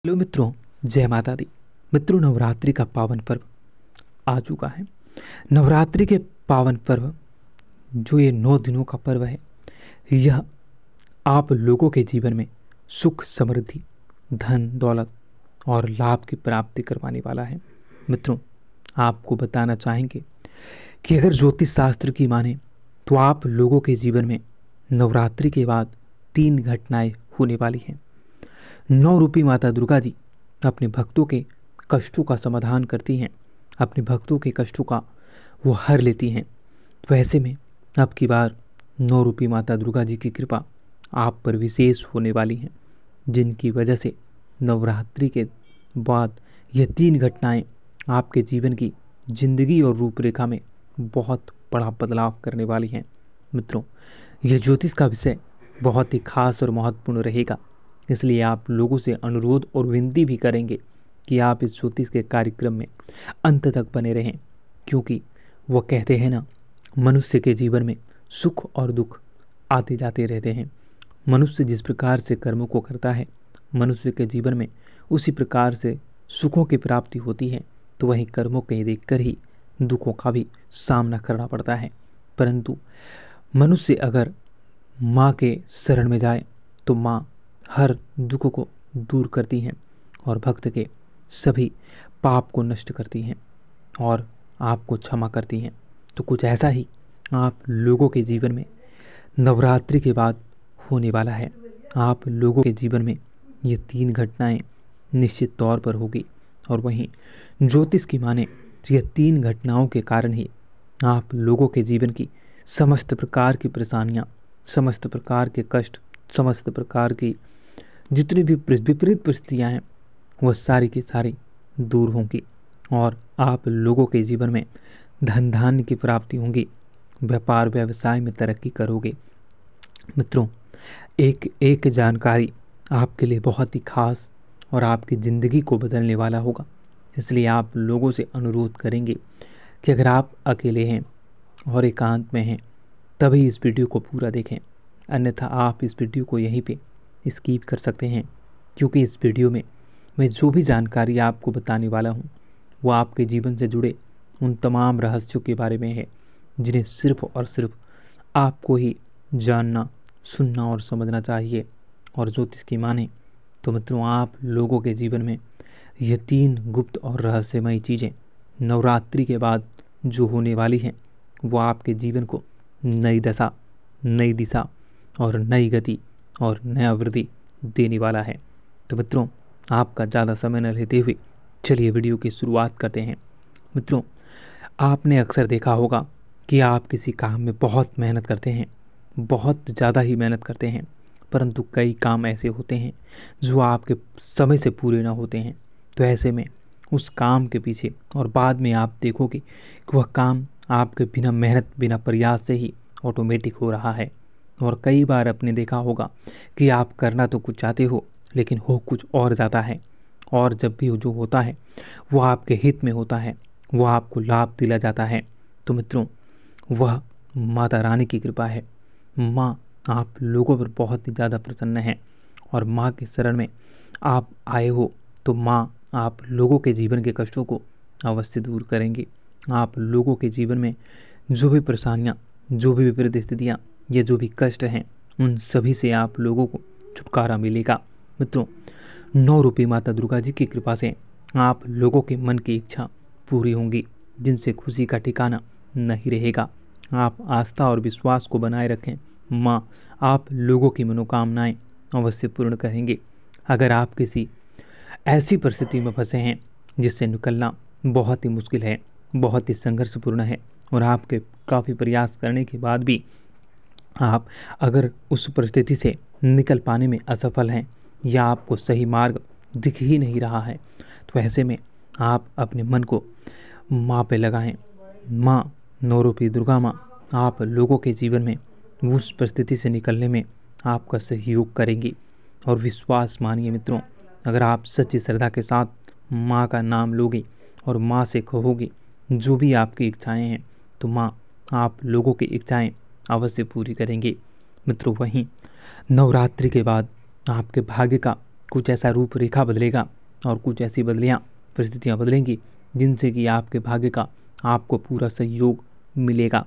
Hello मित्रों, जय माता दी। मित्रों, नवरात्रि का पावन पर्व आ चुका है। नवरात्रि के पावन पर्व जो ये 9 दिनों का पर्व है, यह आप लोगों के जीवन में सुख, समृद्धि, धन, दौलत और लाभ की प्राप्ति करवाने वाला है। मित्रों, आपको बताना चाहेंगे कि अगर ज्योतिष शास्त्र की माने तो आप लोगों के जीवन में नवरात्रि के बाद 3 घटनाएं होने वाली हैं। 9 रूपी माता दुर्गा जी अपने भक्तों के कष्टों का समाधान करती हैं, अपने भक्तों के कष्टों का वो हर लेती हैं। तो ऐसे में अब की बार 9 रूपी माता दुर्गा जी की कृपा आप पर विशेष होने वाली हैं, जिनकी वजह से नवरात्रि के बाद यह 3 घटनाएं आपके जीवन की जिंदगी और रूपरेखा में बहुत बड़ा बदलाव करने वाली हैं। मित्रों, यह ज्योतिष का विषय बहुत ही खास और महत्वपूर्ण रहेगा, इसलिए आप लोगों से अनुरोध और विनती भी करेंगे कि आप इस ज्योतिष के कार्यक्रम में अंत तक बने रहें, क्योंकि वह कहते हैं ना, मनुष्य के जीवन में सुख और दुख आते जाते रहते हैं। मनुष्य जिस प्रकार से कर्मों को करता है, मनुष्य के जीवन में उसी प्रकार से सुखों की प्राप्ति होती है। तो वहीं कर्मों के देखकर ही दुखों का भी सामना करना पड़ता है। परंतु मनुष्य अगर माँ के शरण में जाए तो माँ हर दुख को दूर करती हैं और भक्त के सभी पाप को नष्ट करती हैं और आपको क्षमा करती हैं। तो कुछ ऐसा ही आप लोगों के जीवन में नवरात्रि के बाद होने वाला है। आप लोगों के जीवन में ये 3 घटनाएं निश्चित तौर पर होगी, और वहीं ज्योतिष की माने तो यह 3 घटनाओं के कारण ही आप लोगों के जीवन की समस्त प्रकार की परेशानियां, समस्त प्रकार के कष्ट, समस्त प्रकार की जितनी भी विपरीत परिस्थितियां हैं, वह सारी की सारी दूर होंगी और आप लोगों के जीवन में धन धान्य की प्राप्ति होंगी, व्यापार व्यवसाय में तरक्की करोगे। मित्रों, एक एक जानकारी आपके लिए बहुत ही खास और आपकी ज़िंदगी को बदलने वाला होगा। इसलिए आप लोगों से अनुरोध करेंगे कि अगर आप अकेले हैं और एकांत में हैं, तभी इस वीडियो को पूरा देखें, अन्यथा आप इस वीडियो को यहीं पे स्किप कर सकते हैं, क्योंकि इस वीडियो में मैं जो भी जानकारी आपको बताने वाला हूँ वो आपके जीवन से जुड़े उन तमाम रहस्यों के बारे में है, जिन्हें सिर्फ और सिर्फ आपको ही जानना, सुनना और समझना चाहिए। और ज्योतिष की माने तो मित्रों, आप लोगों के जीवन में ये 3 गुप्त और रहस्यमयी चीज़ें नवरात्रि के बाद जो होने वाली हैं, वो आपके जीवन को नई दशा, नई दिशा और नई गति और नया वृद्धि देने वाला है। तो मित्रों, आपका ज़्यादा समय न लेते हुए चलिए वीडियो की शुरुआत करते हैं। मित्रों, आपने अक्सर देखा होगा कि आप किसी काम में बहुत मेहनत करते हैं, बहुत ज़्यादा ही मेहनत करते हैं, परंतु कई काम ऐसे होते हैं जो आपके समय से पूरे ना होते हैं। तो ऐसे में उस काम के पीछे और बाद में आप देखोगे कि वह काम आपके बिना मेहनत, बिना प्रयास से ही ऑटोमेटिक हो रहा है। और कई बार आपने देखा होगा कि आप करना तो कुछ चाहते हो, लेकिन हो कुछ और जाता है, और जब भी जो होता है वो आपके हित में होता है, वो आपको लाभ दिला जाता है। तो मित्रों, वह माता रानी की कृपा है। माँ आप लोगों पर बहुत ही ज़्यादा प्रसन्न है, और माँ के शरण में आप आए हो तो माँ आप लोगों के जीवन के कष्टों को अवश्य दूर करेंगी। आप लोगों के जीवन में जो भी परेशानियाँ, जो भी विपरीत स्थितियाँ, ये जो भी कष्ट हैं, उन सभी से आप लोगों को छुटकारा मिलेगा। मित्रों, 9 रूपी माता दुर्गा जी की कृपा से आप लोगों के मन की इच्छा पूरी होंगी, जिनसे खुशी का ठिकाना नहीं रहेगा। आप आस्था और विश्वास को बनाए रखें, माँ आप लोगों की मनोकामनाएं अवश्य पूर्ण करेंगे। अगर आप किसी ऐसी परिस्थिति में फंसे हैं जिससे निकलना बहुत ही मुश्किल है, बहुत ही संघर्षपूर्ण है, और आपके काफ़ी प्रयास करने के बाद भी आप अगर उस परिस्थिति से निकल पाने में असफल हैं, या आपको सही मार्ग दिख ही नहीं रहा है, तो ऐसे में आप अपने मन को माँ पे लगाएं। माँ 9 रूपी दुर्गा माँ आप लोगों के जीवन में उस परिस्थिति से निकलने में आपका सहयोग करेंगी। और विश्वास मानिए मित्रों, अगर आप सच्ची श्रद्धा के साथ माँ का नाम लोगे और माँ से कहोगे जो भी आपकी इच्छाएं हैं, तो माँ आप लोगों की इच्छाएं अवश्य पूरी करेंगी। मित्रों, वहीं नवरात्रि के बाद आपके भाग्य का कुछ ऐसा रूपरेखा बदलेगा और कुछ ऐसी परिस्थितियाँ बदलेंगी जिनसे कि आपके भाग्य का आपको पूरा सहयोग मिलेगा।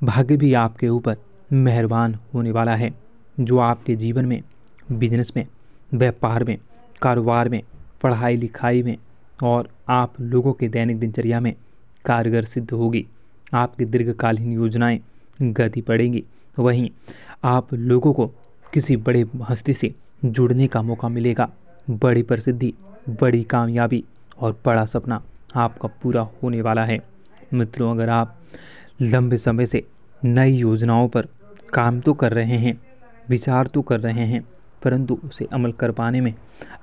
भाग्य भी आपके ऊपर मेहरबान होने वाला है, जो आपके जीवन में, बिजनेस में, व्यापार में, कारोबार में, पढ़ाई लिखाई में और आप लोगों के दैनिक दिनचर्या में कारगर सिद्ध होगी। आपकी दीर्घकालीन योजनाएं गति पड़ेंगी। वहीं आप लोगों को किसी बड़े हस्ती से जुड़ने का मौका मिलेगा। बड़ी प्रसिद्धि, बड़ी कामयाबी और बड़ा सपना आपका पूरा होने वाला है। मित्रों, अगर आप लंबे समय से नई योजनाओं पर काम तो कर रहे हैं, विचार तो कर रहे हैं, परंतु उसे अमल कर पाने में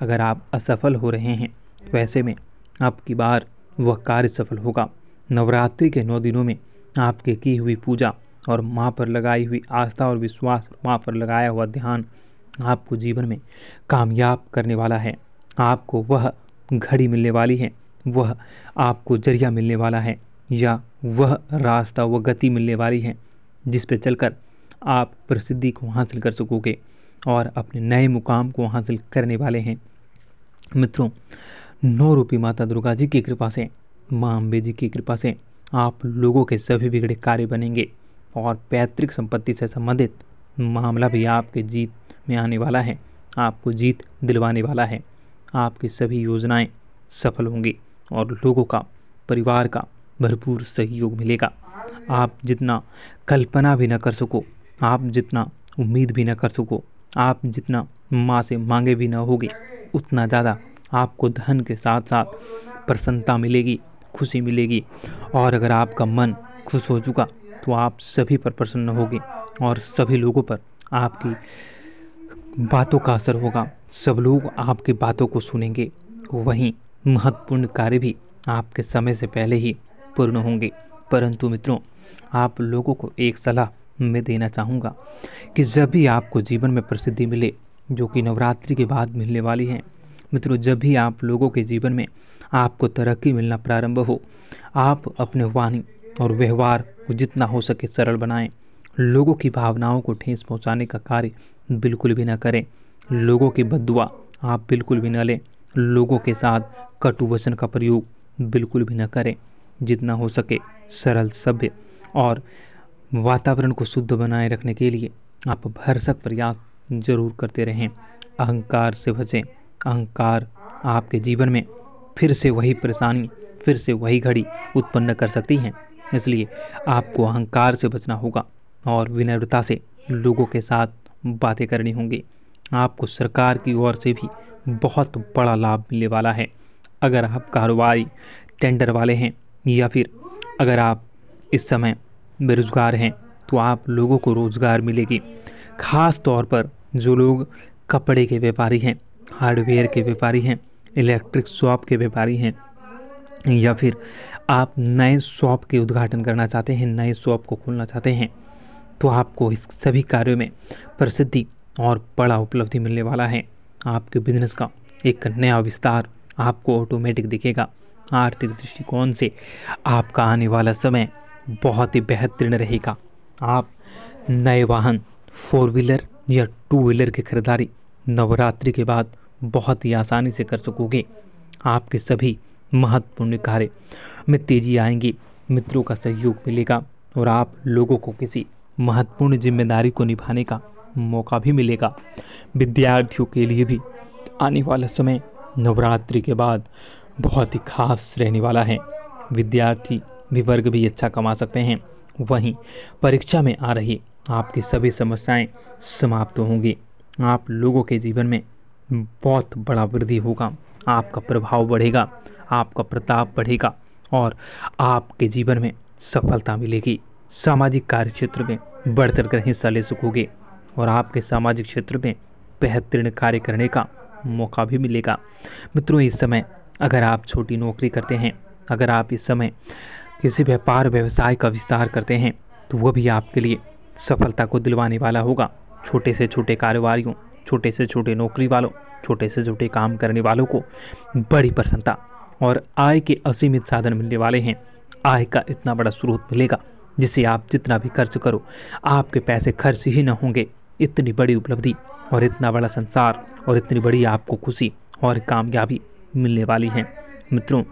अगर आप असफल हो रहे हैं, तो ऐसे में अब की बार वह कार्य सफल होगा। नवरात्रि के 9 दिनों में आपके की हुई पूजा और माँ पर लगाई हुई आस्था और विश्वास, माँ पर लगाया हुआ ध्यान आपको जीवन में कामयाब करने वाला है। आपको वह घड़ी मिलने वाली है, वह आपको जरिया मिलने वाला है, या वह रास्ता, वह गति मिलने वाली है जिस पे चलकर आप प्रसिद्धि को हासिल कर सकोगे और अपने नए मुकाम को हासिल करने वाले हैं। मित्रों, 9 रूपी माता दुर्गा जी की कृपा से, माँ अम्बे जी की कृपा से आप लोगों के सभी बिगड़े कार्य बनेंगे और पैतृक संपत्ति से संबंधित मामला भी आपके जीत में आने वाला है, आपको जीत दिलवाने वाला है। आपकी सभी योजनाएं सफल होंगी और लोगों का, परिवार का भरपूर सहयोग मिलेगा। आप जितना कल्पना भी न कर सको, आप जितना उम्मीद भी न कर सको, आप जितना माँ से मांगे भी न होगे, उतना ज़्यादा आपको धन के साथ साथ प्रसन्नता मिलेगी, खुशी मिलेगी। और अगर आपका मन खुश हो चुका तो आप सभी पर प्रसन्न होगे और सभी लोगों पर आपकी बातों का असर होगा, सब लोग आपकी बातों को सुनेंगे। वहीं महत्वपूर्ण कार्य भी आपके समय से पहले ही पूर्ण होंगे। परंतु मित्रों, आप लोगों को एक सलाह मैं देना चाहूँगा कि जब भी आपको जीवन में प्रसिद्धि मिले, जो कि नवरात्रि के बाद मिलने वाली है, मित्रों, जब भी आप लोगों के जीवन में आपको तरक्की मिलना प्रारंभ हो, आप अपने वाणी और व्यवहार को जितना हो सके सरल बनाएं। लोगों की भावनाओं को ठेस पहुंचाने का कार्य बिल्कुल भी न करें। लोगों की बद्दुआ आप बिल्कुल भी न लें। लोगों के साथ कटु वचन का प्रयोग बिल्कुल भी न करें। जितना हो सके सरल, सभ्य और वातावरण को शुद्ध बनाए रखने के लिए आप भरसक प्रयास जरूर करते रहें। अहंकार से बचें। अहंकार आपके जीवन में फिर से वही परेशानी, फिर से वही घड़ी उत्पन्न कर सकती हैं। इसलिए आपको अहंकार से बचना होगा और विनम्रता से लोगों के साथ बातें करनी होंगी। आपको सरकार की ओर से भी बहुत बड़ा लाभ मिलने वाला है। अगर आप कारोबारी, टेंडर वाले हैं, या फिर अगर आप इस समय बेरोजगार हैं, तो आप लोगों को रोजगार मिलेगी। खास तौर पर जो लोग कपड़े के व्यापारी हैं, हार्डवेयर के व्यापारी हैं, इलेक्ट्रिक शॉप के व्यापारी हैं, या फिर आप नए शॉप के उद्घाटन करना चाहते हैं, नए शॉप को खोलना चाहते हैं, तो आपको इस सभी कार्यों में प्रसिद्धि और बड़ा उपलब्धि मिलने वाला है। आपके बिजनेस का एक नया विस्तार आपको ऑटोमेटिक दिखेगा। आर्थिक दृष्टिकोण से आपका आने वाला समय बहुत ही बेहतरीन रहेगा। आप नए वाहन, 4 व्हीलर या 2 व्हीलर की खरीदारी नवरात्रि के बाद बहुत ही आसानी से कर सकोगे। आपके सभी महत्वपूर्ण कार्य में तेजी आएंगी, मित्रों का सहयोग मिलेगा और आप लोगों को किसी महत्वपूर्ण जिम्मेदारी को निभाने का मौका भी मिलेगा। विद्यार्थियों के लिए भी आने वाला समय नवरात्रि के बाद बहुत ही खास रहने वाला है। विद्यार्थी भी वर्ग भी अच्छा कमा सकते हैं। वहीं परीक्षा में आ रही आपकी सभी समस्याएं समाप्त होंगी। आप लोगों के जीवन में बहुत बड़ा वृद्धि होगा, आपका प्रभाव बढ़ेगा, आपका प्रताप बढ़ेगा और आपके जीवन में सफलता मिलेगी। सामाजिक कार्य क्षेत्र में बढ़ चढ़कर हिस्सा ले सकोगे और आपके सामाजिक क्षेत्र में बेहतरीन कार्य करने का मौका भी मिलेगा। मित्रों, इस समय अगर आप छोटी नौकरी करते हैं, अगर आप इस समय किसी व्यापार व्यवसाय का विस्तार करते हैं, तो वह भी आपके लिए सफलता को दिलवाने वाला होगा। छोटे से छोटे कारोबारियों, छोटे से छोटे नौकरी वालों, छोटे से छोटे काम करने वालों को बड़ी प्रसन्नता और आय के असीमित साधन मिलने वाले हैं। आय का इतना बड़ा स्रोत मिलेगा जिससे आप जितना भी खर्च करो, आपके पैसे खर्च ही न होंगे। इतनी बड़ी उपलब्धि और इतना बड़ा संसार और इतनी बड़ी आपको खुशी और कामयाबी मिलने वाली है। मित्रों,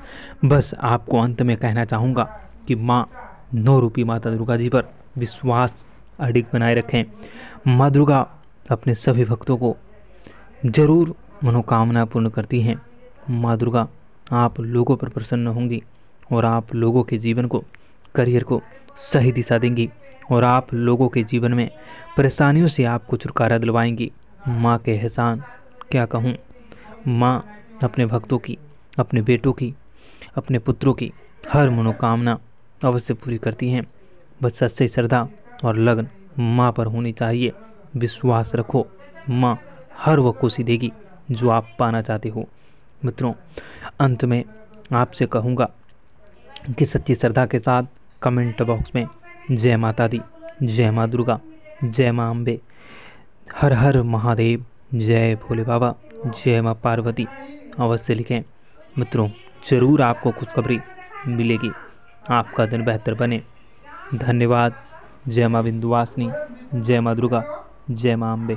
बस आपको अंत में कहना चाहूँगा कि माँ 9 रूपी माता दुर्गा जी पर विश्वास अडिग बनाए रखें। माँ दुर्गा अपने सभी भक्तों को जरूर मनोकामना पूर्ण करती हैं। माँ दुर्गा आप लोगों पर प्रसन्न होंगी और आप लोगों के जीवन को, करियर को सही दिशा देंगी और आप लोगों के जीवन में परेशानियों से आपको छुटकारा दिलवाएंगी। माँ के एहसान क्या कहूँ। माँ अपने भक्तों की, अपने बेटों की, अपने पुत्रों की हर मनोकामना अवश्य पूरी करती हैं। बस सच्ची श्रद्धा और लगन माँ पर होनी चाहिए। विश्वास रखो, माँ हर वो खुशी देगी जो आप पाना चाहते हो। मित्रों, अंत में आपसे कहूँगा कि सच्ची श्रद्धा के साथ कमेंट बॉक्स में जय माता दी, जय माँ दुर्गा, जय माँ अम्बे, हर हर महादेव, जय भोले बाबा, जय माँ पार्वती अवश्य लिखें। मित्रों, ज़रूर आपको खुशखबरी मिलेगी। आपका दिन बेहतर बने। धन्यवाद। जय माँ विंध्यवासिनी, जय माँ दुर्गा, जय माँ अम्बे।